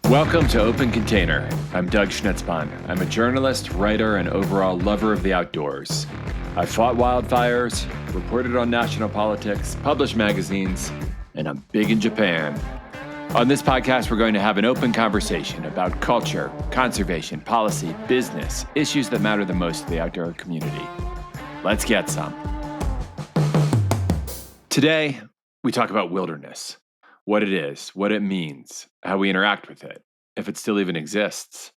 Welcome to Open Container. I'm Doug Schnetzbahn. I'm a journalist, writer, and overall lover of the outdoors. I've fought wildfires, reported on national politics, published magazines, and I'm big in Japan. On this podcast, we're going to have an open conversation about culture, conservation, policy, business, issues that matter the most to the outdoor community. Let's get some. Today, we talk about wilderness. What it is, what it means, how we interact with it, if it still even exists.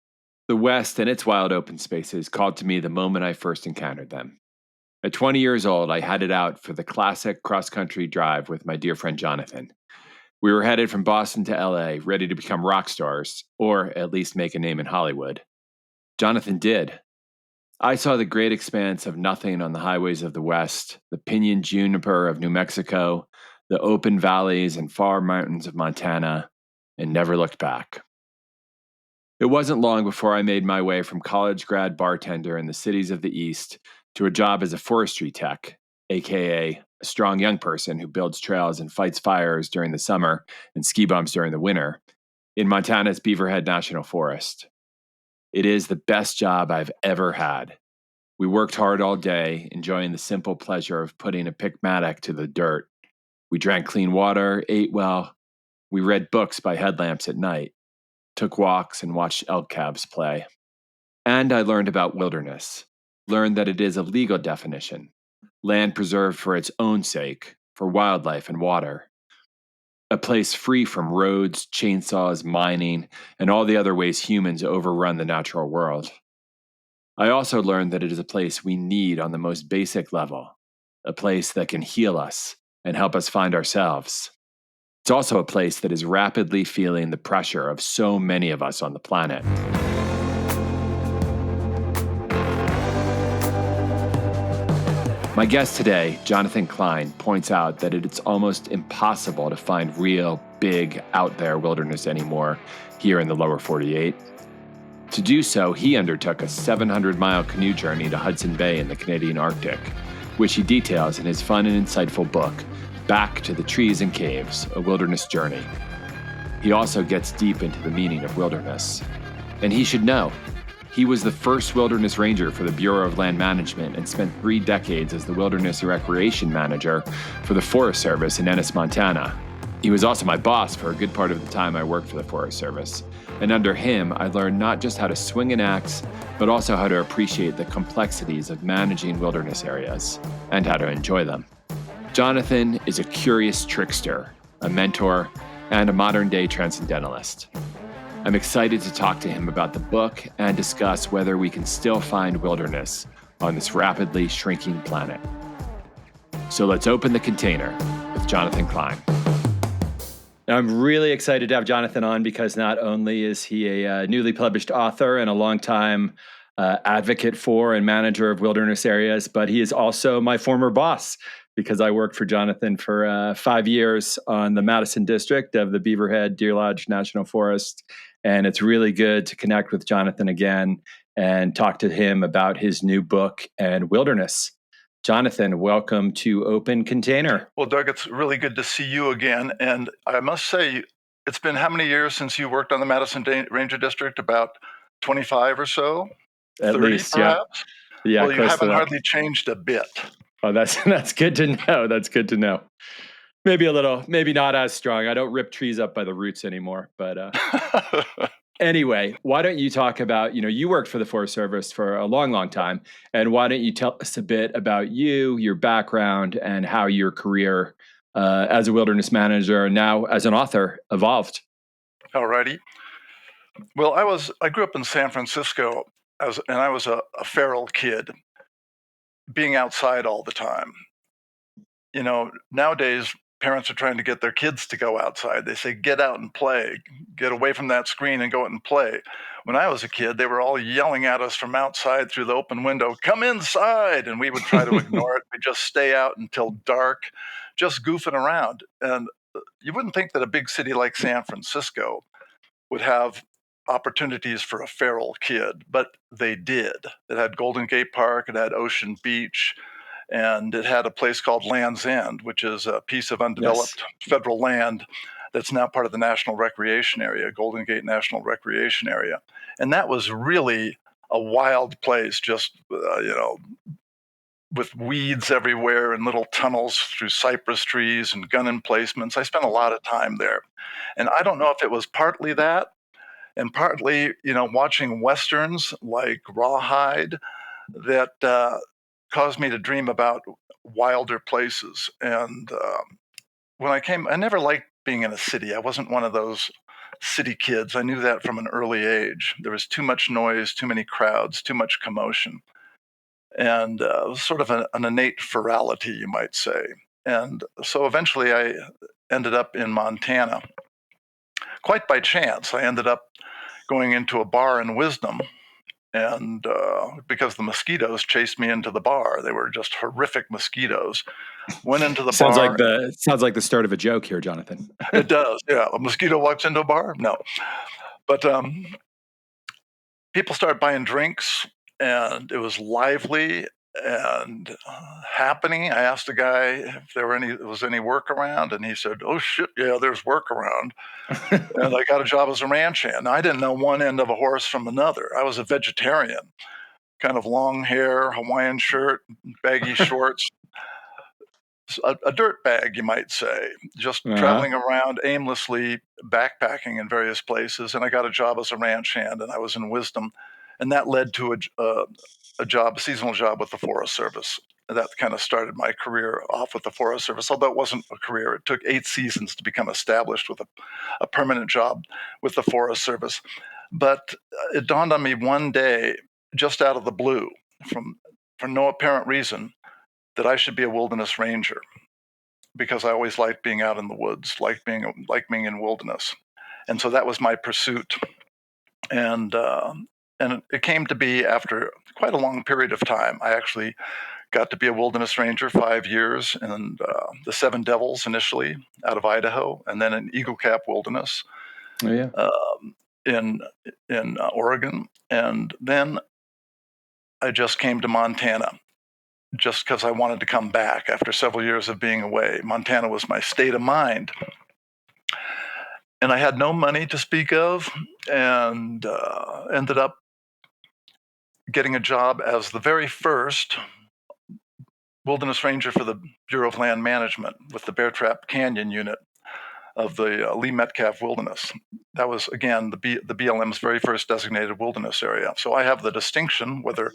The West and its wild open spaces called to me the moment I first encountered them. At 20 years old, I headed out for the classic cross-country drive with my dear friend Jonathan. We were headed from Boston to LA, ready to become rock stars, or at least make a name in Hollywood. Jonathan did. I saw the great expanse of nothing on the highways of the West, the pinyon juniper of New Mexico, the open valleys and far mountains of Montana, and never looked back. It wasn't long before I made my way from college grad bartender in the cities of the East to a job as a forestry tech, aka a strong young person who builds trails and fights fires during the summer and ski bumps during the winter, in Montana's Beaverhead National Forest. It is the best job I've ever had. We worked hard all day, enjoying the simple pleasure of putting a pick mattock to the dirt. We drank clean water, ate well. We read books by headlamps at night, took walks, and watched elk calves play. And I learned about wilderness, learned that it is a legal definition, land preserved for its own sake, for wildlife and water. A place free from roads, chainsaws, mining, and all the other ways humans overrun the natural world. I also learned that it is a place we need on the most basic level, a place that can heal us and help us find ourselves. It's also a place that is rapidly feeling the pressure of so many of us on the planet. My guest today, Jonathan Klein, points out that it's almost impossible to find real, big, out there wilderness anymore here in the lower 48. To do so, he undertook a 700-mile canoe journey to Hudson Bay in the Canadian Arctic, which he details in his fun and insightful book, Back to the Trees and Caves, A Wilderness Journey. He also gets deep into the meaning of wilderness. And he should know, he was the first wilderness ranger for the Bureau of Land Management and spent 3 decades as the wilderness recreation manager for the Forest Service in Ennis, Montana. He was also my boss for a good part of the time I worked for the Forest Service. And under him, I learned not just how to swing an axe, but also how to appreciate the complexities of managing wilderness areas and how to enjoy them. Jonathan is a curious trickster, a mentor, and a modern-day transcendentalist. I'm excited to talk to him about the book and discuss whether we can still find wilderness on this rapidly shrinking planet. So let's open the container with Jonathan Klein. I'm really excited to have Jonathan on because not only is he a newly published author and a longtime advocate for and manager of wilderness areas, but he is also my former boss because I worked for Jonathan for 5 years on the Madison district of the Beaverhead Deer Lodge National Forest. And it's really good to connect with Jonathan again and talk to him about his new book and wilderness. Jonathan, welcome to Open Container. Well, Doug, it's really good to see you again. And I must say, it's been how many years since you worked on the Madison Ranger District? About 25 or so? At 30, least, perhaps? Yeah, well, you haven't hardly changed a bit. Oh, that's good to know. That's good to know. Maybe a little, maybe not as strong. I don't rip trees up by the roots anymore. But anyway, why don't you talk about, you worked for the Forest Service for a long, long time. And why don't you tell us a bit about you, your background, and how your career as a wilderness manager and now as an author evolved? All righty. Well, I grew up in San Francisco, and I was a feral kid, being outside all the time. Nowadays, parents are trying to get their kids to go outside. They say, get out and play, get away from that screen and go out and play. When I was a kid, they were all yelling at us from outside through the open window, come inside. And we would try to ignore it. We'd just stay out until dark, just goofing around. And you wouldn't think that a big city like San Francisco would have opportunities for a feral kid, but they did. It had Golden Gate Park, it had Ocean Beach, and it had a place called Land's End, which is a piece of undeveloped federal land that's now part of the National Recreation Area, Golden Gate National Recreation Area. And that was really a wild place, just, with weeds everywhere and little tunnels through cypress trees and gun emplacements. I spent a lot of time there. And I don't know if it was partly that and partly, watching Westerns like Rawhide that caused me to dream about wilder places. And when I never liked being in a city. I wasn't one of those city kids. I knew that from an early age. There was too much noise, too many crowds, too much commotion, and sort of an innate ferality, you might say. And so eventually I ended up in Montana. Quite by chance, I ended up going into a bar in Wisdom, and because the mosquitoes chased me into the bar, they were just horrific mosquitoes. Went into the bar. Sounds like the start of a joke here, Jonathan. It does, yeah. A mosquito walks into a bar? No. But people started buying drinks, and it was lively and happening. I asked the guy if there was any work around, and he said, "Oh shit, yeah, there's work around." And I got a job as a ranch hand. I didn't know one end of a horse from another. I was a vegetarian, kind of long hair, Hawaiian shirt, baggy shorts, a dirt bag, you might say, just Uh-huh. traveling around aimlessly, backpacking in various places. And I got a job as a ranch hand, and I was in Wisdom, and that led to a seasonal job with the Forest Service. That kind of started my career off with the Forest Service, although it wasn't a career. It took 8 seasons to become established with a permanent job with the Forest Service. But it dawned on me one day, just out of the blue, for no apparent reason, that I should be a wilderness ranger because I always liked being out in the woods, like being in wilderness, and so that was my pursuit. And it came to be after quite a long period of time. I actually got to be a wilderness ranger 5 years in the Seven Devils initially out of Idaho, and then in Eagle Cap Wilderness Oh yeah. um, in Oregon, and then I just came to Montana just because I wanted to come back after several years of being away. Montana was my state of mind. And I had no money to speak of, and ended up getting a job as the very first wilderness ranger for the Bureau of Land Management with the Bear Trap Canyon unit of the Lee Metcalf Wilderness. That was, again, the BLM's very first designated wilderness area. So I have the distinction, whether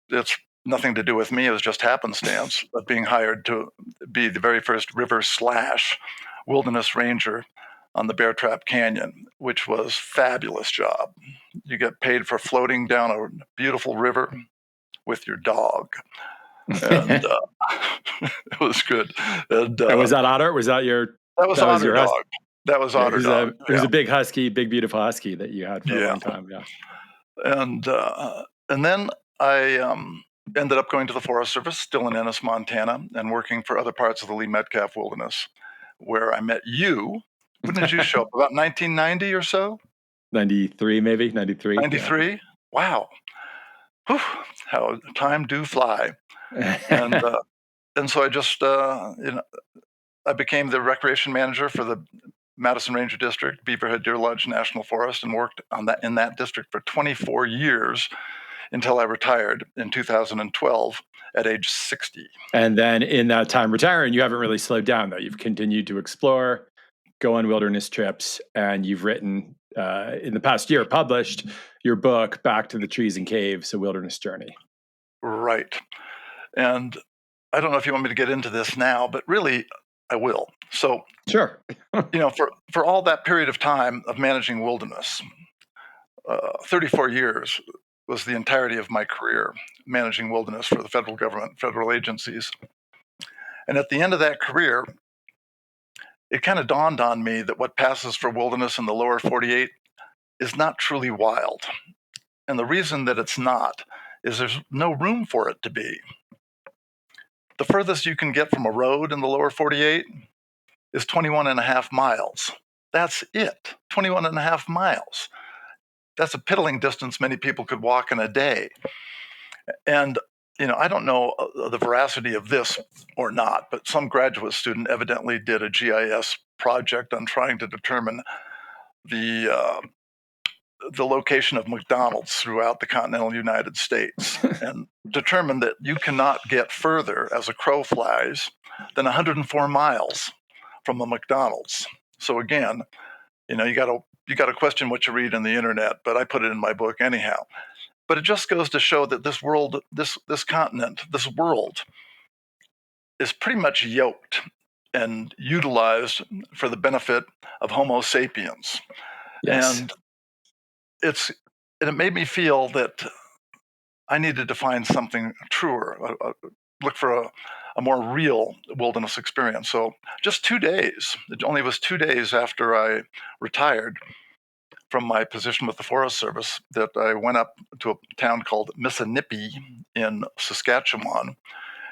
it's nothing to do with me, it was just happenstance, of being hired to be the very first river slash wilderness ranger on the Bear Trap Canyon, which was a fabulous job. You get paid for floating down a beautiful river with your dog, and it was good. And And was that Otter? that was That was Otter your husky? Dog. That was Yeah, Otter Dog. it was a big husky, big beautiful husky that you had for a Yeah, long time. Yeah. and then I ended up going to the Forest Service, still in Ennis, Montana, and working for other parts of the Lee Metcalf Wilderness, where I met you. When did you show up? About 1990 or so? 93, maybe 93. Yeah. 93? Wow. Whew, how time do fly. And so I just I became the recreation manager for the Madison Ranger District, Beaverhead Deer Lodge National Forest, and worked in that district for 24 years until I retired in 2012 at age 60. And then in that time retiring, you haven't really slowed down though. You've continued to explore, go on wilderness trips, and you've written in the past year, published your book, Back to the Trees and Caves: A Wilderness Journey. Right. And I don't know if you want me to get into this now, but really, I will. So, Sure. for all that period of time of managing wilderness, 34 years was the entirety of my career managing wilderness for the federal government, federal agencies. And at the end of that career, it kind of dawned on me that what passes for wilderness in the lower 48 is not truly wild. And the reason that it's not is there's no room for it to be. The furthest you can get from a road in the lower 48 is 21 and a half miles. That's it, 21 and a half miles. That's a piddling distance many people could walk in a day. And I don't know the veracity of this or not, but some graduate student evidently did a GIS project on trying to determine the location of McDonald's throughout the continental United States, and determined that you cannot get further as a crow flies than 104 miles from a McDonald's. So again, you got to question what you read on the internet, but I put it in my book anyhow. But it just goes to show that this world, this continent, this world is pretty much yoked and utilized for the benefit of Homo sapiens. Yes. And it made me feel that I needed to find something truer, look for a more real wilderness experience. So just 2 days, it only was 2 days after I retired from my position with the Forest Service, that I went up to a town called Missinippi in Saskatchewan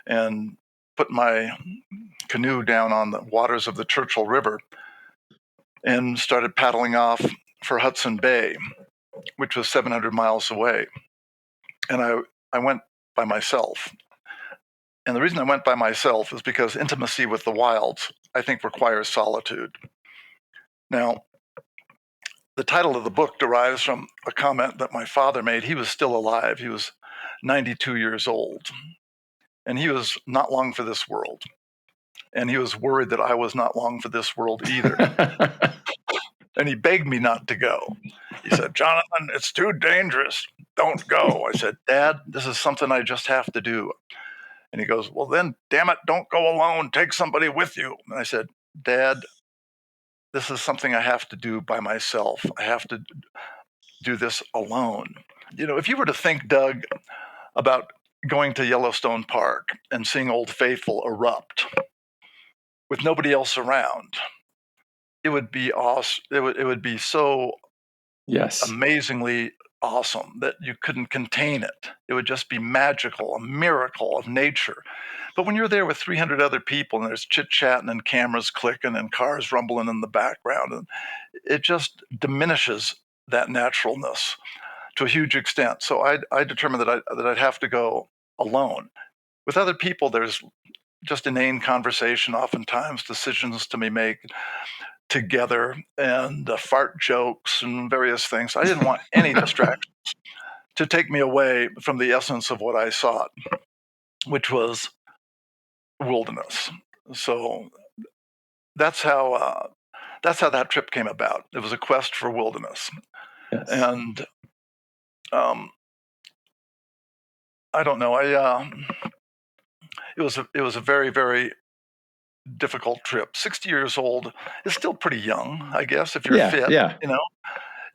and put my canoe down on the waters of the Churchill River and started paddling off for Hudson Bay, which was 700 miles away. And I went by myself. And the reason I went by myself is because intimacy with the wilds, I think, requires solitude. Now, the title of the book derives from a comment that my father made. He was still alive. He was 92 years old. And he was not long for this world. And he was worried that I was not long for this world either. And he begged me not to go. He said, "Jonathan, it's too dangerous. Don't go." I said, "Dad, this is something I just have to do." And he goes, "Well, then, damn it, don't go alone. Take somebody with you." And I said, "Dad, this is something I have to do by myself. I have to do this alone." If you were to think, Doug, about going to Yellowstone Park and seeing Old Faithful erupt with nobody else around, it would be awesome. It would be so Yes. amazingly awesome that you couldn't contain it. It would just be magical, a miracle of nature. But when you're there with 300 other people and there's chit chatting and cameras clicking and cars rumbling in the background, and it just diminishes that naturalness to a huge extent. So I determined that I'd have to go alone. With other people, there's just inane conversation, oftentimes decisions to be made together, and fart jokes and various things. I didn't want any distractions to take me away from the essence of what I sought, which was wilderness. So that's how that trip came about. It was a quest for wilderness, Yes. and I don't know. It was a very, very difficult trip. 60 years old is still pretty young, I guess, if you're fit. Yeah.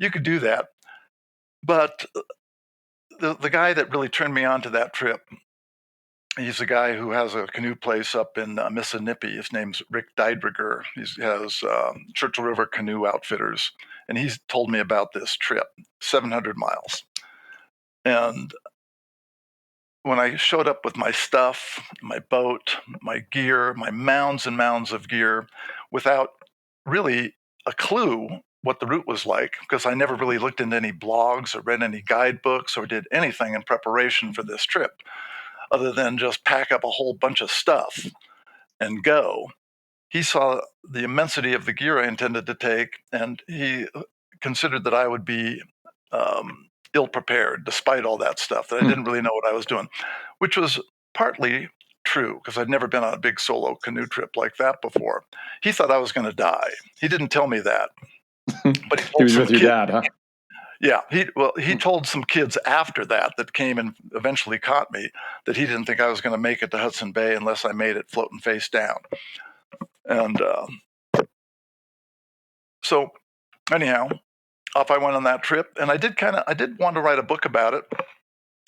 You could do that. But the guy that really turned me on to that trip, he's a guy who has a canoe place up in Missinippi. His name's Rick Deidriger. He has Churchill River Canoe Outfitters, and he's told me about this trip, 700 miles. And when I showed up with my stuff, my boat, my gear, my mounds and mounds of gear, without really a clue what the route was like, because I never really looked into any blogs or read any guidebooks or did anything in preparation for this trip, other than just pack up a whole bunch of stuff and go. He saw the immensity of the gear I intended to take, and he considered that I would be ill prepared despite all that stuff, that I didn't really know what I was doing, which was partly true because I'd never been on a big solo canoe trip like that before. He thought I was going to die. He didn't tell me that, but he He told was some with your kids. dad, huh? Yeah, he told some kids after that came and eventually caught me, that he didn't think I was going to make it to Hudson Bay unless I made it floating face down. And so anyhow, off I went on that trip, and I did want to write a book about it.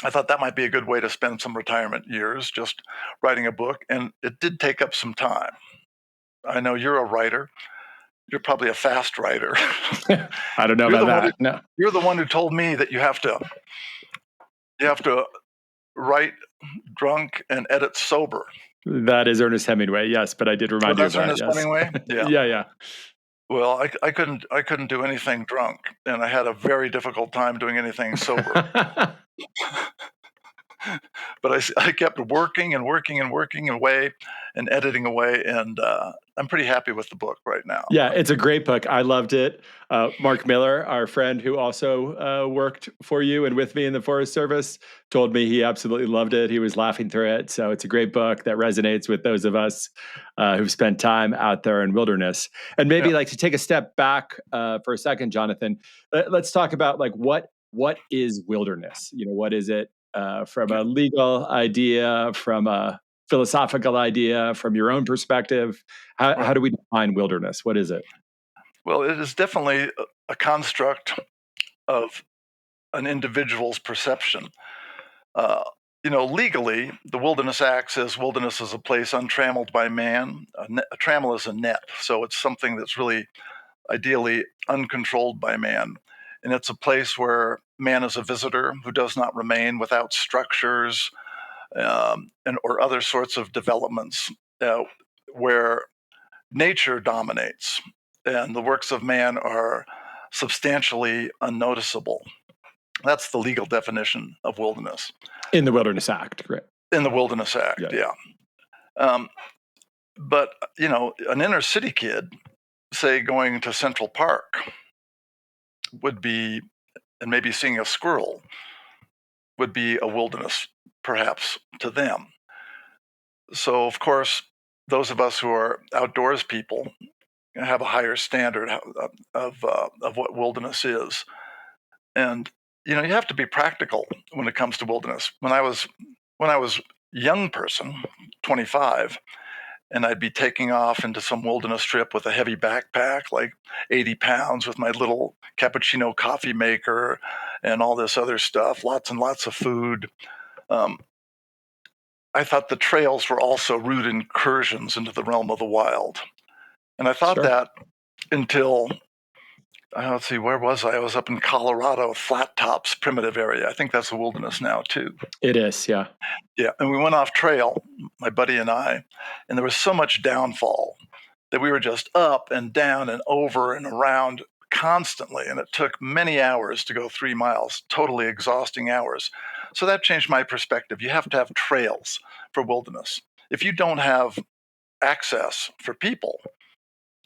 I thought that might be a good way to spend some retirement years, just writing a book, and it did take up some time. I know you're a writer. You're probably a fast writer. I don't know You're about the one that. No, you're the one who told me that you have to write drunk and edit sober. that is Ernest Hemingway. Yes, but I did Well, remind you of that's that. Ernest Yes. Hemingway. Yeah. Yeah. Well, I couldn't do anything drunk, and I had a very difficult time doing anything sober. But I kept working and working and working away and editing away, and I'm pretty happy with the book right now. Yeah, it's a great book. I loved it. Mark Miller, our friend who also worked for you and with me in the Forest Service, told me he absolutely loved it. He was laughing through it. So it's a great book that resonates with those of us who've spent time out there in wilderness. And Yeah, maybe like to take a step back for a second, Jonathan. Let's talk about like what is wilderness? You know, what is it from a legal idea, from a philosophical idea, from your own perspective? How right. do we define wilderness? What is it? Well, it is definitely a construct of an individual's perception. Uh, legally, the Wilderness Act says wilderness is a place untrammeled by man. A trammel is a net, so it's something that's really ideally uncontrolled by man. And it's a place where man is a visitor who does not remain without structures and or other sorts of developments where nature dominates and the works of man are substantially unnoticeable. That's the legal definition of wilderness In the Wilderness Act, right? in the Wilderness Act. Yeah. Yeah. Um, but, an inner city kid, say, going to Central Park would be, and maybe seeing a squirrel would be a wilderness, perhaps, to them. So, of course, those of us who are outdoors people have a higher standard of what wilderness is. And you have to be practical when it comes to wilderness. When I was young person, 25, and I'd be taking off into some wilderness trip with a heavy backpack, like 80 pounds, with my little cappuccino coffee maker and all this other stuff, lots and lots of food. Um, I thought the trails were also rude incursions into the realm of the wild. And I thought Sure. that until, let's see, where was I? I was up in Colorado, Flat Tops Primitive Area. I think that's a wilderness now, too. It is, yeah. Yeah, and we went off trail, my buddy and I, and there was so much downfall that we were just up and down and over and around constantly. And it took many hours to go 3 miles, totally exhausting hours. So that changed my perspective. You have to have trails for wilderness. If you don't have access for people,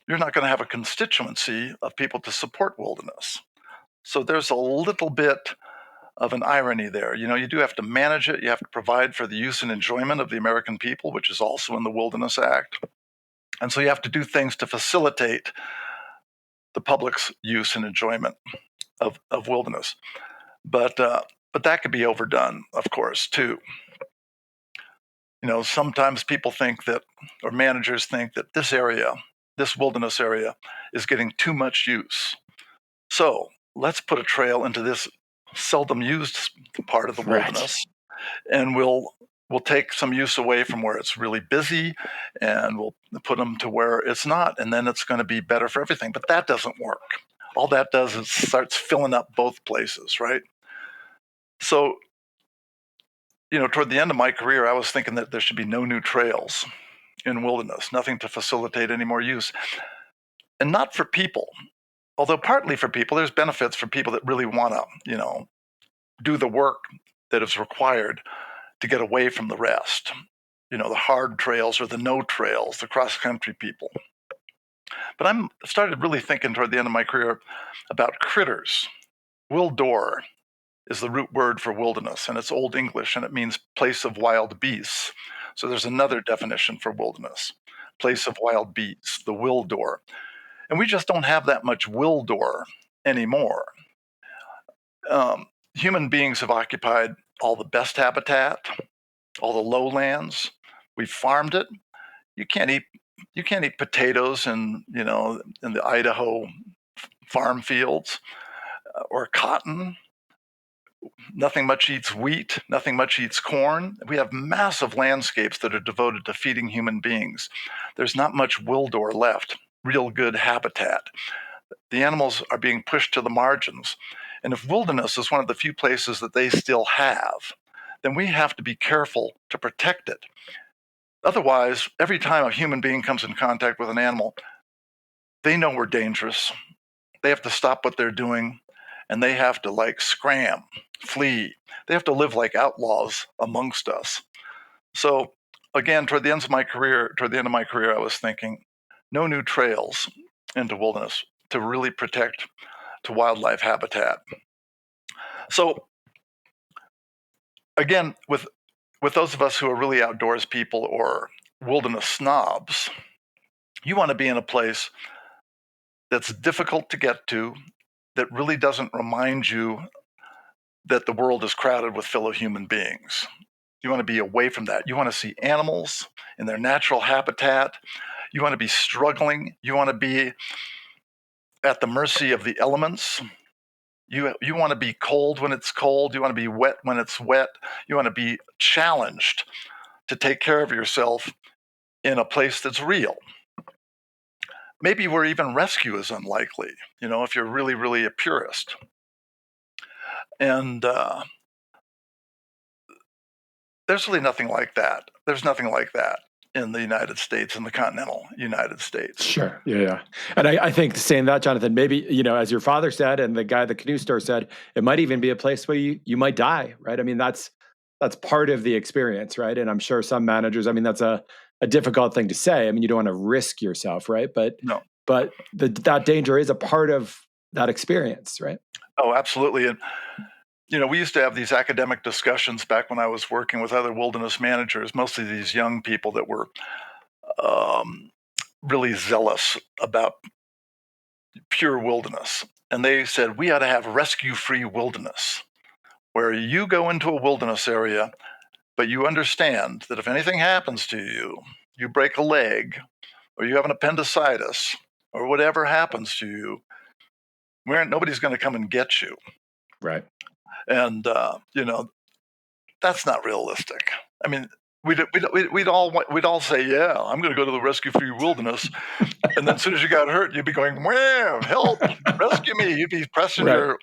you're not going to have a constituency of people to support wilderness. So there's a little bit of an irony there. You do have to manage it. You have to provide for the use and enjoyment of the American people, which is also in the Wilderness Act. And so you have to do things to facilitate the public's use and enjoyment of wilderness. But that could be overdone, of course, too. Sometimes people think that, or managers think that this wilderness area, is getting too much use. So let's put a trail into this seldom used part of the Right. wilderness, and we'll take some use away from where it's really busy, and we'll put them to where it's not, and then it's going to be better for everything. But that doesn't work. All that does is starts filling up both places, right? So, toward the end of my career, I was thinking that there should be no new trails in wilderness, nothing to facilitate any more use, and not for people. Although partly for people, there's benefits for people that really want to, do the work that is required to get away from the rest. The hard trails or the no trails, the cross country people. But I'm started really thinking toward the end of my career about critters. Wildor is the root word for wilderness, and it's Old English, and it means place of wild beasts. So there's another definition for wilderness, place of wild beasts, the wildor. And we just don't have that much wildor anymore. Human beings have occupied all the best habitat, all the lowlands. We've farmed it. You can't eat you can't eat potatoes in the Idaho farm fields or cotton. Nothing much eats wheat. Nothing much eats corn. We have massive landscapes that are devoted to feeding human beings. There's not much wildor left, real good habitat. The animals are being pushed to the margins. And if wilderness is one of the few places that they still have, then we have to be careful to protect it. Otherwise, every time a human being comes in contact with an animal, they know we're dangerous. They have to stop what they're doing, and they have to like scram, flee. They have to live like outlaws amongst us. So again, toward the end of my career, I was thinking, no new trails into wilderness to really protect to wildlife habitat. So again, with those of us who are really outdoors people or wilderness snobs, you want to be in a place that's difficult to get to, that really doesn't remind you that the world is crowded with fellow human beings. You want to be away from that. You want to see animals in their natural habitat. You want to be struggling. You want to be at the mercy of the elements. You want to be cold when it's cold. You want to be wet when it's wet. You want to be challenged to take care of yourself in a place that's real. Maybe where even rescue is unlikely, if you're really, really a purist. And there's really nothing like that. There's nothing like that in the United States, in the continental United States. Sure. Yeah. Yeah. And I think saying that, Jonathan, maybe, as your father said, and the guy at the canoe store said, it might even be a place where you might die, right? I mean, that's part of the experience, right? And I'm sure some managers, I mean, that's a difficult thing to say. I mean, you don't want to risk yourself, right? But No. that danger is a part of that experience, right? Oh, absolutely. And we used to have these academic discussions back when I was working with other wilderness managers, mostly these young people that were really zealous about pure wilderness. And they said, we ought to have rescue-free wilderness, where you go into a wilderness area, but you understand that if anything happens to you, you break a leg, or you have an appendicitis, or whatever happens to you, nobody's going to come and get you. Right. And, that's not realistic. I mean, we'd all say, yeah, I'm going to go to the rescue-free wilderness. And then as soon as you got hurt, you'd be going, wow, help, rescue me. You'd be pressing Right.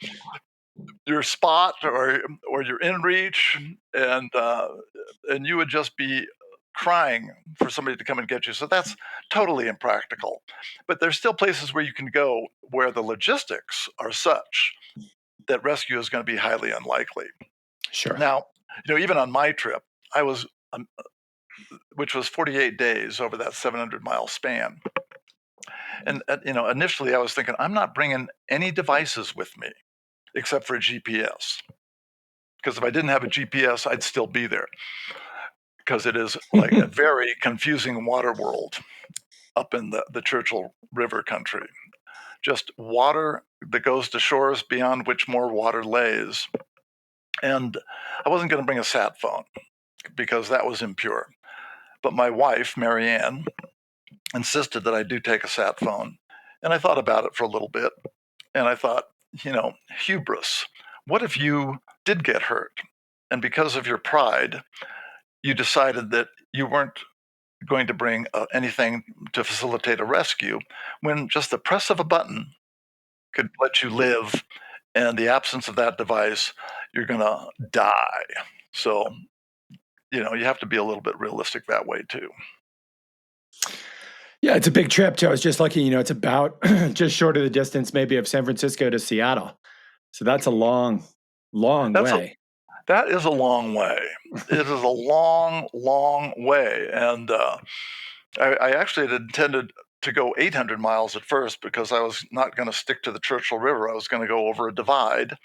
your spot or your in reach, and you would just be crying for somebody to come and get you. So that's totally impractical. But there's still places where you can go where the logistics are such that rescue is going to be highly unlikely. Sure. Now, even on my trip, I was, which was 48 days over that 700-mile span. And, initially I was thinking, I'm not bringing any devices with me except for a GPS. Because if I didn't have a GPS, I'd still be there. Because it is like a very confusing water world up in the Churchill River country. Just water that goes to shores beyond which more water lays. And I wasn't going to bring a sat phone because that was impure. But my wife, Marianne, insisted that I do take a sat phone. And I thought about it for a little bit. And I thought, hubris. What if you did get hurt? And because of your pride, you decided that you weren't going to bring anything to facilitate a rescue, when just the press of a button could let you live. And the absence of that device, you're going to die. So, you have to be a little bit realistic that way too. Yeah, it's a big trip too. I was just looking, it's about just short of the distance maybe of San Francisco to Seattle. So that's a long, long way. That is a long way. It is a long, long way. And I actually had intended to go 800 miles at first because I was not going to stick to the Churchill River. I was going to go over a divide,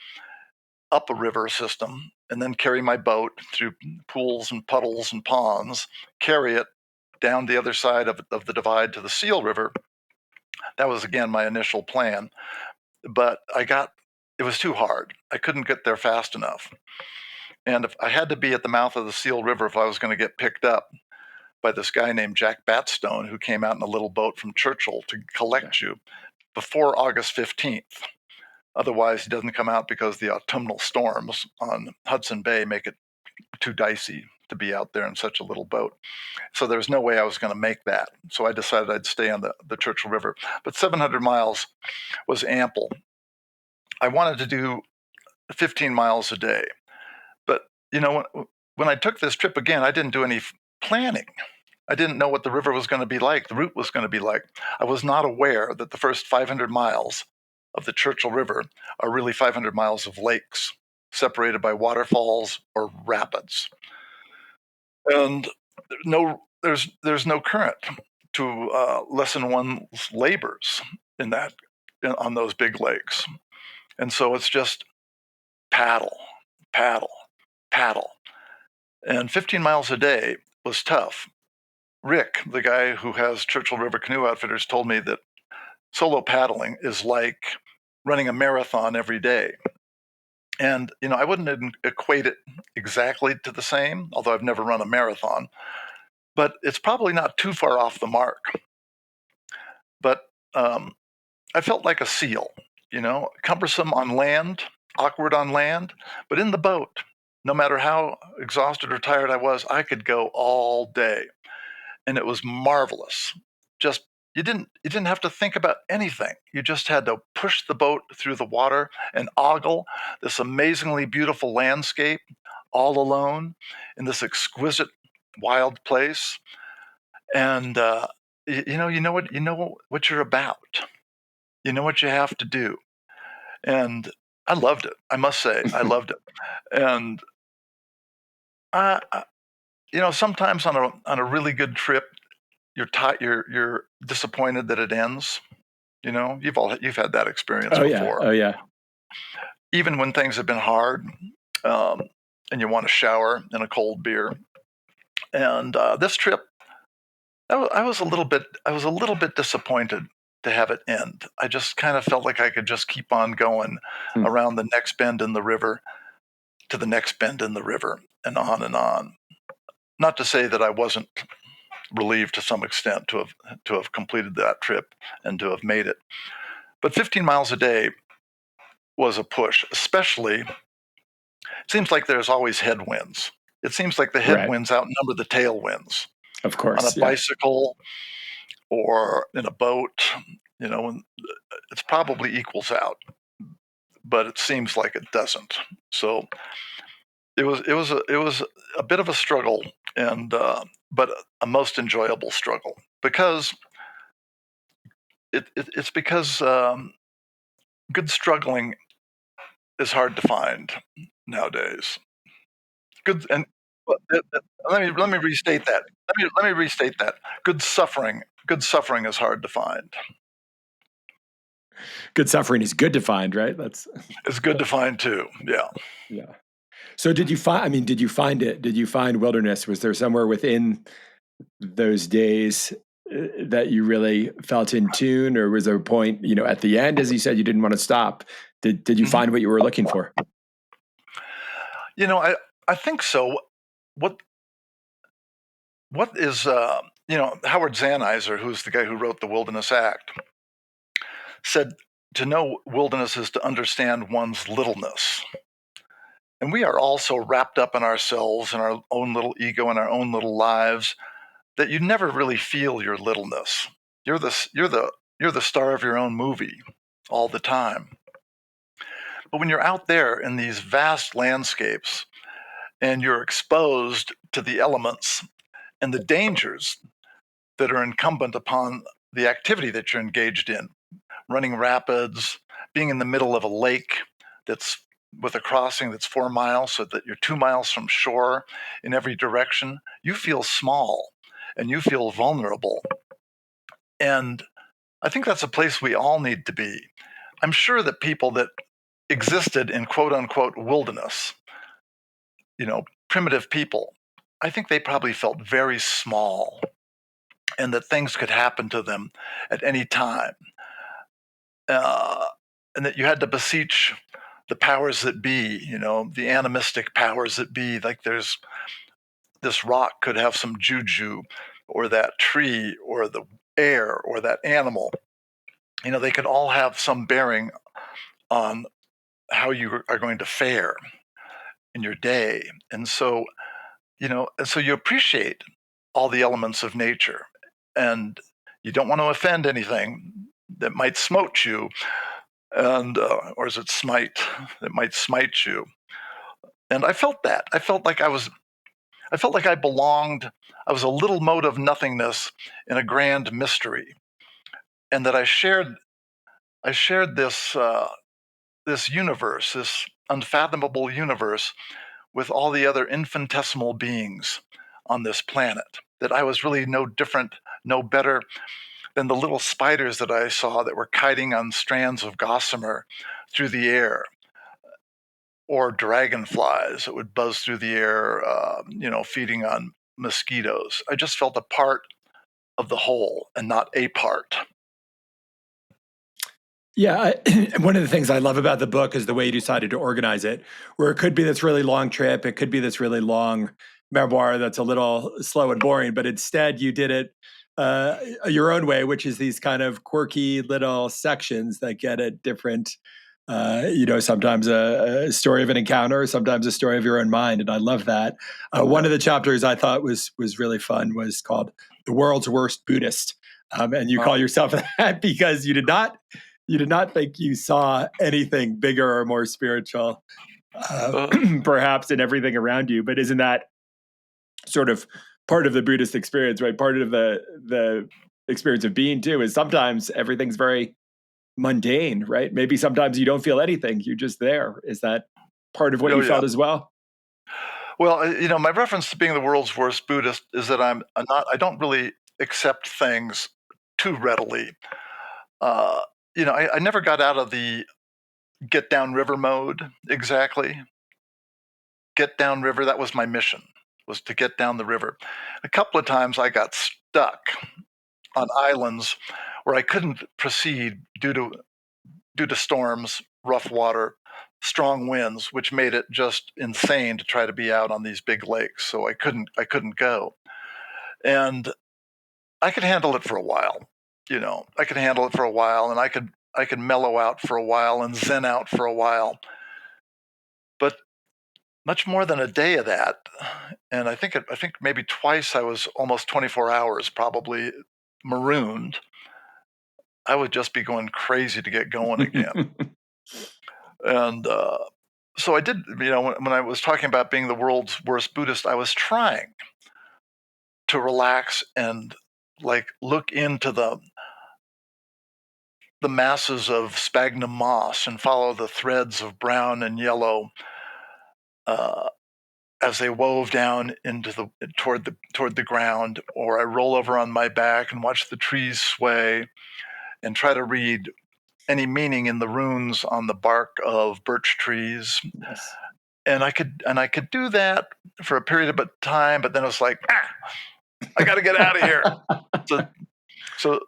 up a river system, and then carry my boat through pools and puddles and ponds, carry it down the other side of the divide to the Seal River. That was, again, my initial plan. But it was too hard. I couldn't get there fast enough. And if I had to be at the mouth of the Seal River if I was going to get picked up by this guy named Jack Batstone, who came out in a little boat from Churchill to collect you before August 15th. Otherwise, he doesn't come out because the autumnal storms on Hudson Bay make it too dicey to be out there in such a little boat. So there was no way I was going to make that. So I decided I'd stay on the Churchill River. But 700 miles was ample. I wanted to do 15 miles a day. But, when I took this trip again, I didn't do any planning. I didn't know what the river was going to be like, the route was going to be like. I was not aware that the first 500 miles of the Churchill River are really 500 miles of lakes separated by waterfalls or rapids. And there's no current to lessen one's labors in that on those big lakes. And so it's just paddle, paddle, paddle. And 15 miles a day was tough. Rick, the guy who has Churchill River Canoe Outfitters, told me that solo paddling is like running a marathon every day. And, I wouldn't equate it exactly to the same, although I've never run a marathon, but it's probably not too far off the mark. But I felt like a seal, cumbersome on land, awkward on land, but in the boat, no matter how exhausted or tired I was, I could go all day. And it was marvelous. Just you didn't have to think about anything. You just had to push the boat through the water and ogle this amazingly beautiful landscape all alone in this exquisite wild place. And you know what you're about. You know what you have to do. And I loved it. I must say, I loved it. And sometimes on a really good trip, you're disappointed that it ends. You've had that experience Oh yeah. before. Oh yeah. Even when things have been hard, um, and you want to shower in a cold beer. And this trip, I was a little bit disappointed to have it end. I just kind of felt like I could just keep on going Hmm. around the next bend in the river to the next bend in the river and on and on. Not to say that I wasn't relieved to some extent to have completed that trip and to have made it. But 15 miles a day was a push, especially it seems like there's always headwinds. It seems like the Right. headwinds outnumber the tailwinds Of on a course. Yeah. bicycle or in a boat, and it's probably equals out, but it seems like it doesn't. So it was a bit of a struggle, and but a most enjoyable struggle because it's because good struggling is hard to find nowadays. Good and let me restate that. Let me restate that. Good suffering is hard to find. Good suffering is good to find, right? That's It's good to find too. Yeah. yeah. So did you find, I mean, did you find it? Did you find wilderness? Was there somewhere within those days that you really felt in tune, or was there a point, at the end, as you said, you didn't want to stop? Did you Mhm. find what you were looking for? I think so. What what is Howard Zahniser, who's the guy who wrote the Wilderness Act, said to know wilderness is to understand one's littleness. And we are all so wrapped up in ourselves and our own little ego and our own little lives that you never really feel your littleness. You're the star of your own movie all the time. But when you're out there in these vast landscapes and you're exposed to the elements and the dangers that are incumbent upon the activity that you're engaged in, running rapids, being in the middle of a lake that's with a crossing that's 4 miles so that you're 2 miles from shore in every direction, you feel small and you feel vulnerable. And I think that's a place we all need to be. I'm sure that people that existed in quote unquote wilderness, primitive people, I think they probably felt very small and that things could happen to them at any time. Uh, and that you had to beseech the powers that be, the animistic powers that be. Like there's this rock could have some juju, or that tree, or the air, or that animal. They could all have some bearing on how you are going to fare in your day. And so you appreciate all the elements of nature, and you don't want to offend anything that might smote you, and or is it smite that might smite you. And I felt that. I felt like I belonged. I was a little mote of nothingness in a grand mystery, and that I shared I shared this universe, this unfathomable universe, with all the other infinitesimal beings on this planet. That I was really no different, no better than the little spiders that I saw that were kiting on strands of gossamer through the air, or dragonflies that would buzz through the air, feeding on mosquitoes. I just felt a part of the whole and not a part. Yeah, one of the things I love about the book is the way you decided to organize it, where it could be this really long trip, it could be this really long memoir that's a little slow and boring, but instead you did it your own way, which is these kind of quirky little sections that get at different, sometimes a story of an encounter, sometimes a story of your own mind, and I love that. One Yeah. of the chapters I thought was really fun was called "The World's Worst Buddhist," and you Uh, call yourself that because you did not think you saw anything bigger or more spiritual, uh, uh, perhaps in everything around you. But isn't that sort of part of the Buddhist experience, right? Part of the experience of being too is sometimes everything's very mundane, right? Maybe sometimes you don't feel anything; you're just there. Is that part of what oh you yeah. felt as well? Well, my reference to being the world's worst Buddhist is that I'm not. I don't really accept things too readily. Uh, I never got out of the get down river mode exactly. Get down river. That was my mission, was to get down the river. A couple of times I got stuck on islands where I couldn't proceed due to storms, rough water, strong winds, which made it just insane to try to be out on these big lakes. So I couldn't go. And I could handle it for a while. I could handle it for a while, and I could mellow out for a while and zen out for a while. But much more than a day of that, and I think maybe twice I was almost 24 hours probably marooned. I would just be going crazy to get going again. And so I did, when I was talking about being the world's worst Buddhist, I was trying to relax and like look into the masses of sphagnum moss and follow the threads of brown and yellow uh, as they wove down into the toward the ground. Or I roll over on my back and watch the trees sway and try to read any meaning in the runes on the bark of birch trees. Yes. And I could do that for a period of time, but then it's like, I got to get out of here. So so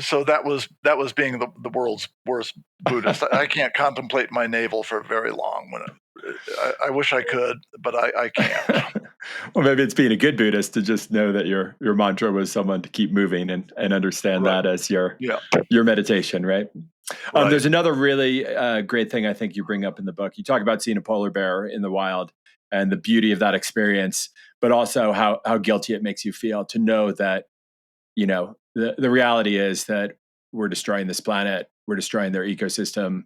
so that was being the world's worst Buddhist. I can't contemplate my navel for very long. I wish I could, but I can't. Well, maybe it's being a good Buddhist to just know that your mantra was someone to keep moving and understand Right. that as Yeah. your meditation, right? Right. There's another really great thing I think you bring up in the book. You talk about seeing a polar bear in the wild and the beauty of that experience, but also how guilty it makes you feel to know that the reality is that we're destroying this planet, we're destroying their ecosystem,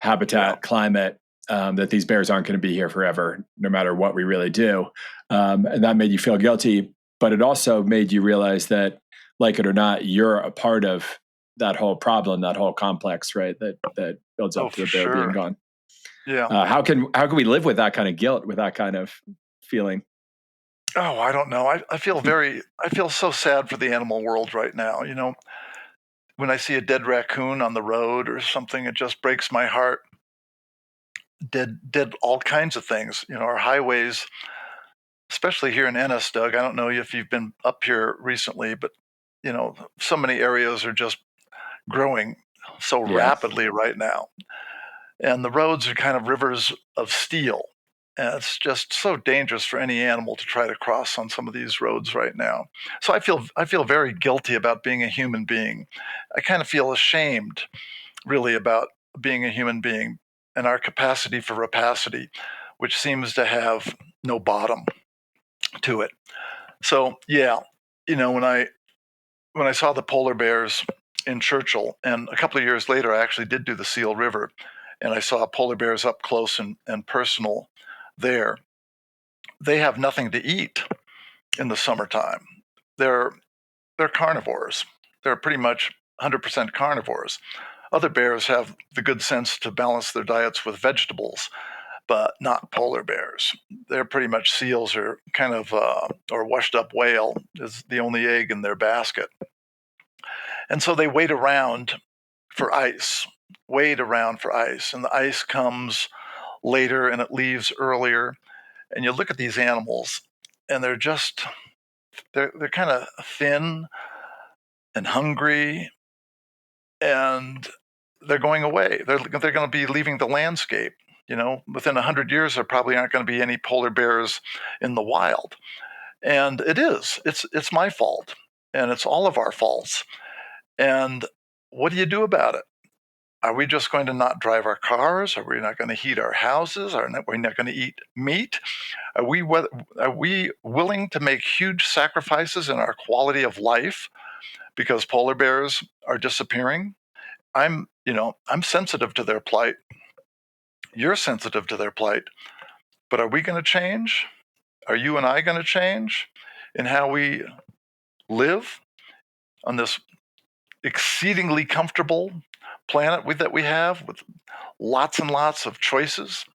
Yeah. habitat, climate. That these bears aren't going to be here forever, no matter what we really do, and that made you feel guilty. But it also made you realize that, like it or not, you're a part of that whole problem, that whole complex, right? That builds Oh, up to for the bear being sure. gone. Yeah. How can we live with that kind of guilt, with that kind of feeling? Oh, I don't know. I feel so sad for the animal world right now. When I see a dead raccoon on the road or something, it just breaks my heart. Did all kinds of things. Our highways, especially here in Ennis, Doug. I don't know if you've been up here recently, but so many areas are just growing so Yeah. rapidly right now, and the roads are kind of rivers of steel. And it's just so dangerous for any animal to try to cross on some of these roads right now. So I feel very guilty about being a human being. I kind of feel ashamed, really, about being a human being and our capacity for rapacity, which seems to have no bottom to it. So yeah, when I saw the polar bears in Churchill, and a couple of years later, I actually did do the Seal River, and I saw polar bears up close and personal there. They have nothing to eat in the summertime. They're they're carnivores. They're pretty much 100% carnivores. Other bears have the good sense to balance their diets with vegetables, but not polar bears. They're pretty much seals, or kind of, or washed up whale is the only egg in their basket. And so they wait around for ice, wait around for ice, and the ice comes later and it leaves earlier. And you look at these animals, and they're kind of thin and hungry, and they're going away. They're going to be leaving the landscape. Within 100 years, there probably aren't going to be any polar bears in the wild. And it's my fault, and it's all of our faults. And what do you do about it? Are we just going to not drive our cars? Are we not going to heat our houses? Are we not going to eat meat? Are we willing to make huge sacrifices in our quality of life because polar bears are disappearing? I'm sensitive to their plight. You're sensitive to their plight. But are we going to change? Are you and I going to change in how we live on this exceedingly comfortable planet that we have, with lots and lots of choices,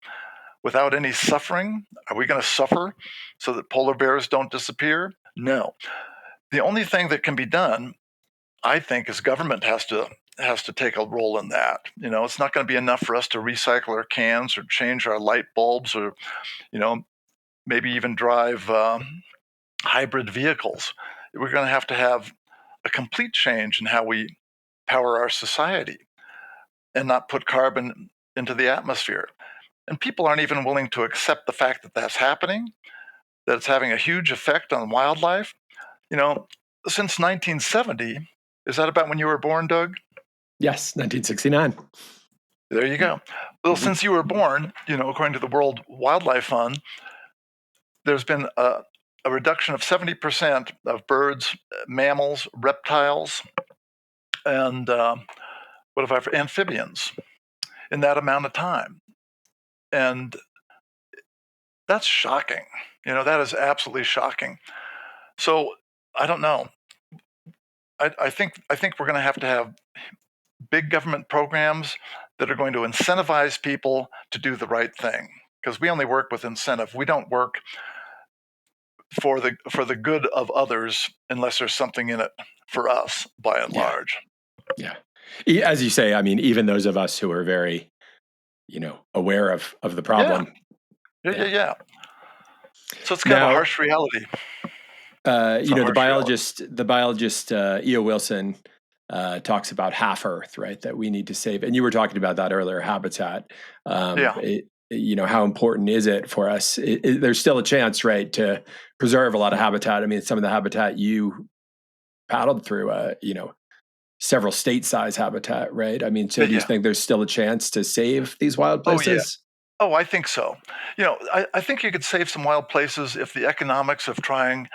without any suffering? Are we going to suffer so that polar bears don't disappear? No. The only thing that can be done, I think, is government has to take a role in that. It's not going to be enough for us to recycle our cans or change our light bulbs, or maybe even drive hybrid vehicles. We're going to have a complete change in how we power our society and not put carbon into the atmosphere. And people aren't even willing to accept the fact that that's happening, that it's having a huge effect on wildlife. You know, since 1970, is that about when you were born, Doug? Yes, 1969. There you go. Well, Mhm. since you were born, according to the World Wildlife Fund, there's been a reduction of 70% of birds, mammals, reptiles, and amphibians in that amount of time. And that's shocking. That is absolutely shocking. So I don't know. I think we're going to have big government programs that are going to incentivize people to do the right thing, because we only work with incentive. We don't work for the good of others unless there's something in it for us, by and Yeah, large. yeah. As you say, I mean, even those of us who are very, aware of the Yeah, problem. yeah, yeah, Yeah. yeah. So it's kind of a Now, harsh reality. It's a the harsh reality. biologist E.O. Wilson talks about half Earth, right? That we need to save. And you were talking about that earlier, habitat. Yeah, How important is it for us? There's still a chance, right, to preserve a lot of habitat. I mean, some of the habitat you paddled through, several state-size habitat, right? I mean, so yeah, do you yeah. think there's still a chance to save these wild Oh, yeah. places? Oh, I think so. I think you could save some wild places if the economics of trying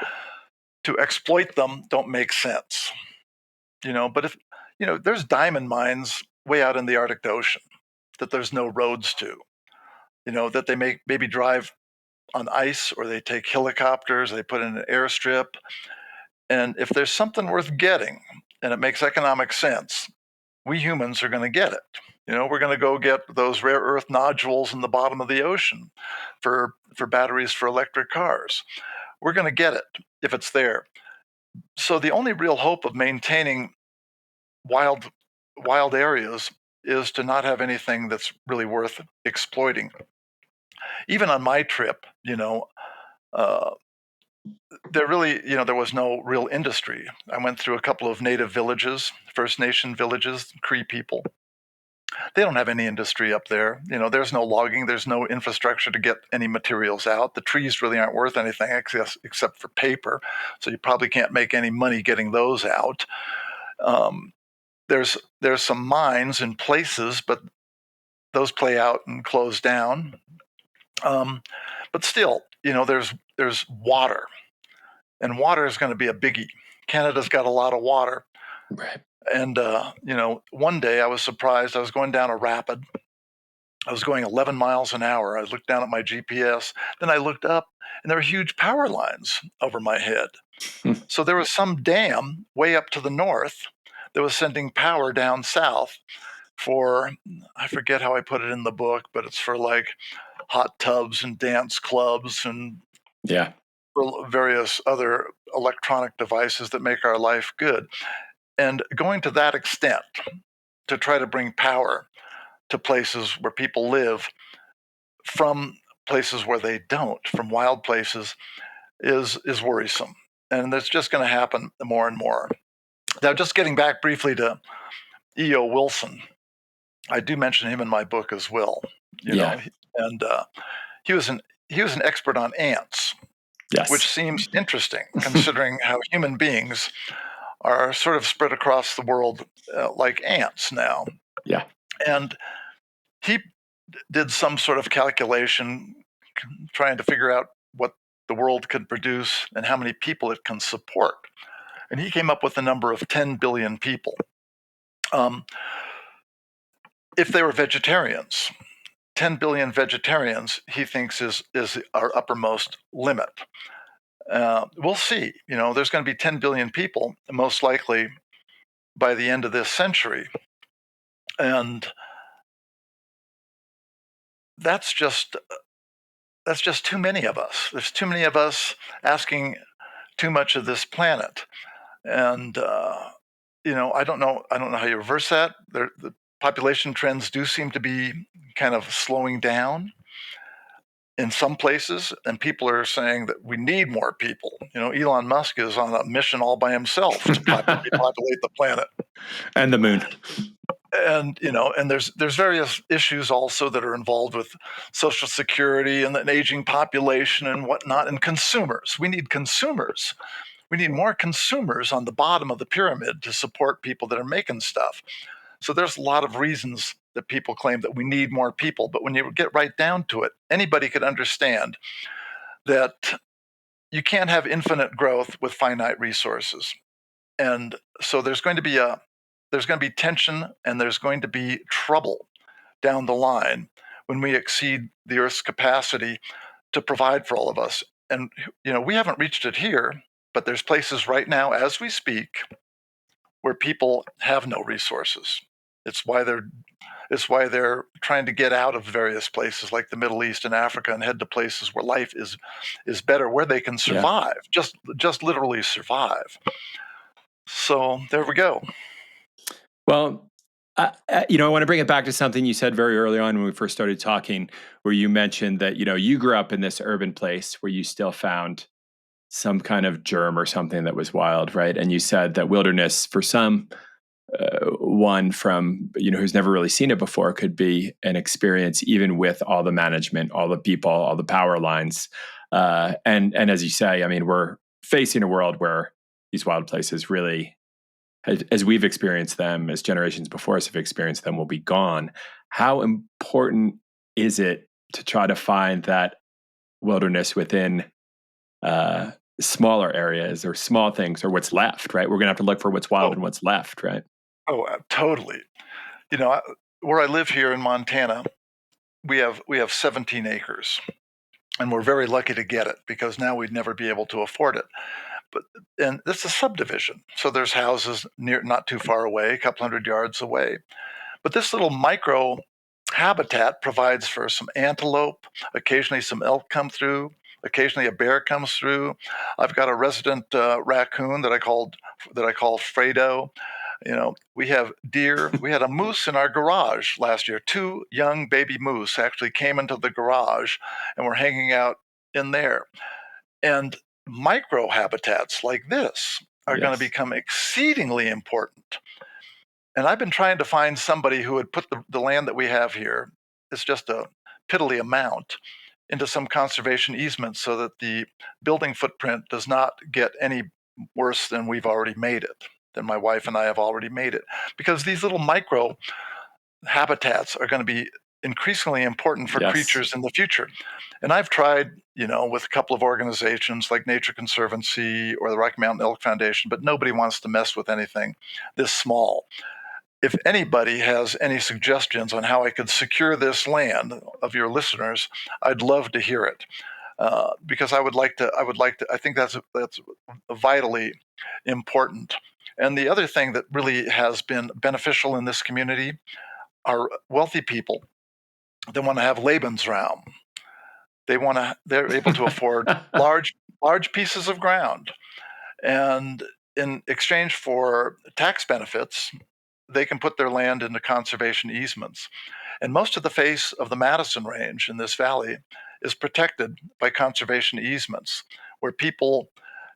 to exploit them don't make sense. But if there's diamond mines way out in the Arctic Ocean that there's no roads to, that they maybe drive on ice, or they take helicopters, they put in an airstrip. And if there's something worth getting and it makes economic sense, we humans are going to get it. We're going to go get those rare earth nodules in the bottom of the ocean for batteries for electric cars. We're going to get it if it's there. So the only real hope of maintaining wild wild areas is to not have anything that's really worth exploiting. Even on my trip, uh, there was no real industry. I went through a couple of native villages, First Nation villages, Cree people. They don't have any industry up there. There's no logging, there's no infrastructure to get any materials out. The trees really aren't worth anything except for paper, so you probably can't make any money getting those out. Um, there's some mines in places, but those play out and close down. Um, but still, there's water, and water is going to be a biggie. Canada's got a lot of water. Right. And one day I was surprised. I was going down a rapid. I was going 11 miles an hour. I looked down at my GPS. Then I looked up, and there were huge power lines over my head. So there was some dam way up to the north that was sending power down south. for, I forget how I put it in the book, but it's for like hot tubs and dance clubs and Yeah. for various other electronic devices that make our life good. And going to that extent to try to bring power to places where people live from places where they don't, from wild places, is worrisome. And that's just going to happen more and more. Now, just getting back briefly to E.O. Wilson, I do mention him in my book as well. You Yeah. know, and he was an he was an expert on ants, which Yes. seems interesting considering how human beings are sort of spread across the world like ants now. Yeah. And he did some sort of calculation trying to figure out what the world could produce and how many people it can support. And he came up with the number of 10 billion people. Um, if they were vegetarians, 10 billion vegetarians, he thinks is our uppermost limit. We'll see. You know, there's going to be 10 billion people, most likely by the end of this century. And that's just that's just too many of us. There's too many of us asking too much of this planet. And I don't know how you reverse that. The population trends do seem to be kind of slowing down in some places, and people are saying that we need more people. You know, Elon Musk is on a mission all by himself to repopulate the planet. And the moon. And and there's various issues also that are involved with social security and an aging population and whatnot, and consumers. We need consumers. We need more consumers on the bottom of the pyramid to support people that are making stuff. So there's a lot of reasons that people claim that we need more people, but when you get right down to it, anybody could understand that you can't have infinite growth with finite resources. And so there's going to be tension and there's going to be trouble down the line when we exceed the Earth's capacity to provide for all of us. And we haven't reached it here, but there's places right now as we speak where people have no resources. It's why they're trying to get out of various places like the Middle East and Africa and head to places where life is better, where they can Yeah. survive, just literally survive. So there we go. Well, I want to bring it back to something you said very early on when we first started talking, where you mentioned that, you grew up in this urban place where you still found some kind of germ or something that was wild, right? And you said that wilderness, for some, one from, who's never really seen it before, could be an experience, even with all the management, all the people, all the power lines. And as you say, I mean, we're facing a world where these wild places really, as we've experienced them, as generations before us have experienced them, will be gone. How important is it to try to find that wilderness within smaller areas or small things or what's left, right? We're going to have to look for what's wild Oh, and what's left, right? totally. Where I live here in Montana, we have 17 acres, and we're very lucky to get it because now we'd never be able to afford it. But and it's a subdivision, so there's houses near, not too far away, a couple hundred yards away. But this little micro habitat provides for some antelope. Occasionally, some elk come through. Occasionally, a bear comes through. I've got a resident raccoon that I call Fredo. We have deer. We had a moose in our garage last year. Two young baby moose actually came into the garage and were hanging out in there. And micro habitats like this are going to Yes. become exceedingly important. And I've been trying to find somebody who would put the land that we have here, it's just a piddly amount, into some conservation easement so that the building footprint does not get any worse than we've already made it, than my wife and I have already made it. Because these little micro habitats are going to be increasingly important for Yes. creatures in the future. And I've tried, with a couple of organizations like Nature Conservancy or the Rocky Mountain Elk Foundation, but nobody wants to mess with anything this small. If anybody has any suggestions on how I could secure this land of your listeners, I'd love to hear it. Because I would like to. I think that's vitally important. And the other thing that really has been beneficial in this community, are wealthy people that want to have Lebensraum. They're able to afford large pieces of ground. And in exchange for tax benefits, they can put their land into conservation easements. And most of the face of the Madison Range in this valley is protected by conservation easements, where people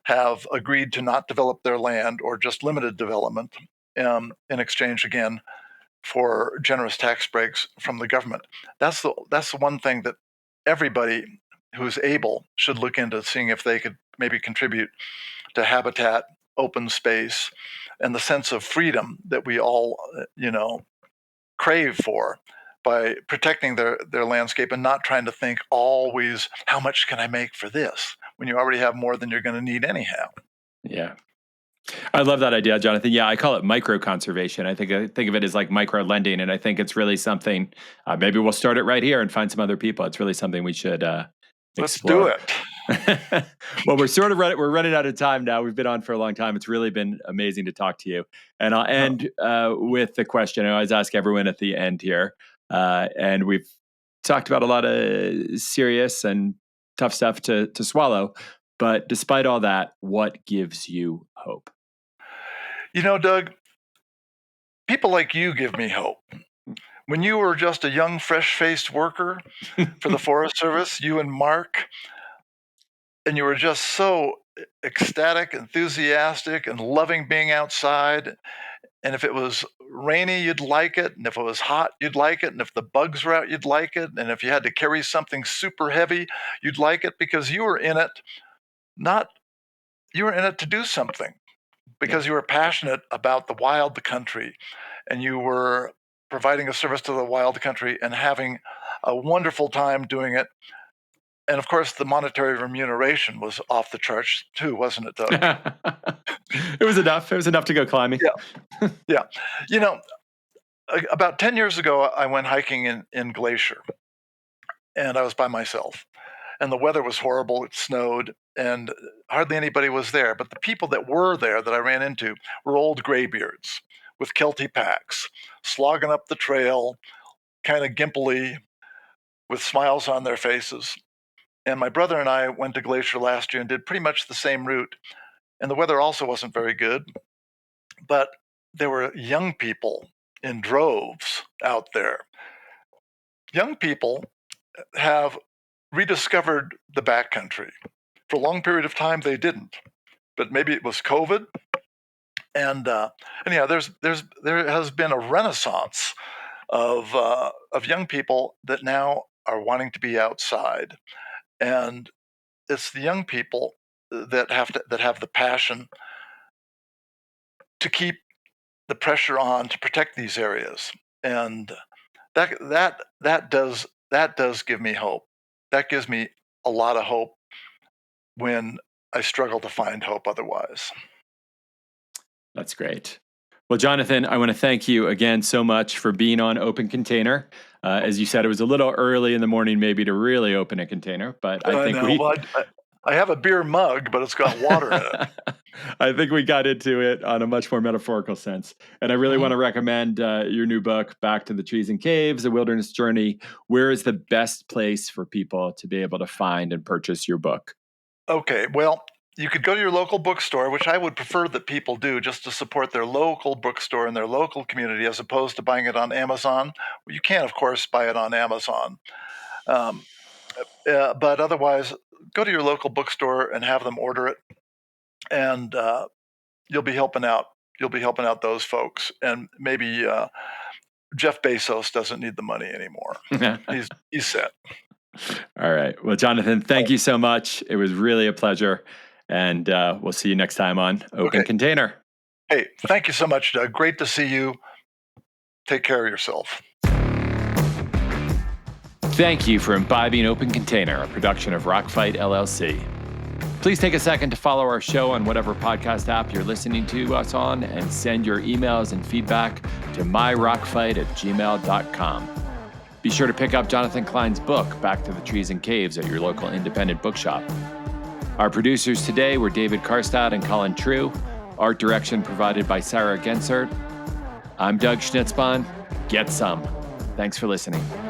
have agreed to not develop their land or just limited development in exchange, again, for generous tax breaks from the government. That's the one thing that everybody who's able should look into, seeing if they could maybe contribute to habitat, open space, and the sense of freedom that we all, crave for, by protecting their landscape and not trying to think always, how much can I make for this, when you already have more than you're going to need anyhow. Yeah. I love that idea, Jonathan. Yeah, I call it micro conservation. I think of it as like micro lending, and I think it's really something. Maybe we'll start it right here and find some other people. It's really something we should Let's do explore. it. Well, we're running out of time now. We've been on for a long time. It's really been amazing to talk to you. And I'll end with the question I always ask everyone at the end here. And we've talked about a lot of serious and tough stuff to swallow. But despite all that, what gives you hope? Doug, people like you give me hope. When you were just a young, fresh-faced worker for the Forest Service, you and Mark, and you were just so ecstatic, enthusiastic, and loving being outside. And if it was rainy, you'd like it. And if it was hot, you'd like it. And if the bugs were out, you'd like it. And if you had to carry something super heavy, you'd like it, because you were in it, you were in it to do something, because you were passionate about the wild, the country, and you were providing a service to the wild country and having a wonderful time doing it. And of course, the monetary remuneration was off the charts too, wasn't it, Doug? It was enough. It was enough to go climbing. Yeah. About 10 years ago, I went hiking in Glacier, and I was by myself. And the weather was horrible. It snowed, and hardly anybody was there. But the people that were there that I ran into were old graybeards with Kelty packs, slogging up the trail, kind of gimpily, with smiles on their faces. And my brother and I went to Glacier last year and did pretty much the same route. And the weather also wasn't very good, but there were young people in droves out there. Young people have rediscovered the backcountry. For a long period of time, they didn't, but maybe it was COVID. And yeah, there has been a renaissance of young people that now are wanting to be outside, and it's the young people that have the passion to keep the pressure on to protect these areas, and that does give me hope. That gives me a lot of hope when I struggle to find hope otherwise. That's great. Well, Jonathan, I want to thank you again so much for being on Open Container. As you said, it was a little early in the morning maybe to really open a container, but I think I have a beer mug, but it's got water in it. I think we got into it on a much more metaphorical sense. And I really want to recommend your new book, Back to the Trees and Caves, A Wilderness Journey. Where is the best place for people to be able to find and purchase your book? Okay, well, you could go to your local bookstore, which I would prefer that people do, just to support their local bookstore and their local community, as opposed to buying it on Amazon. You can, of course, buy it on Amazon. But otherwise, go to your local bookstore and have them order it, and you'll be helping out. You'll be helping out those folks, and maybe Jeff Bezos doesn't need the money anymore. He's set. All right. Well, Jonathan, thank you so much. It was really a pleasure, and we'll see you next time on Open Container. Hey, thank you so much, Doug. Great to see you. Take care of yourself. Thank you for imbibing Open Container, a production of Rockfight LLC. Please take a second to follow our show on whatever podcast app you're listening to us on, and send your emails and feedback to myrockfight@gmail.com. Be sure to pick up Jonathan Klein's book, Back to the Trees and Caves, at your local independent bookshop. Our producers today were David Karstad and Colin True. Art direction provided by Sarah Gensert. I'm Doug Schnitzbahn. Get some. Thanks for listening.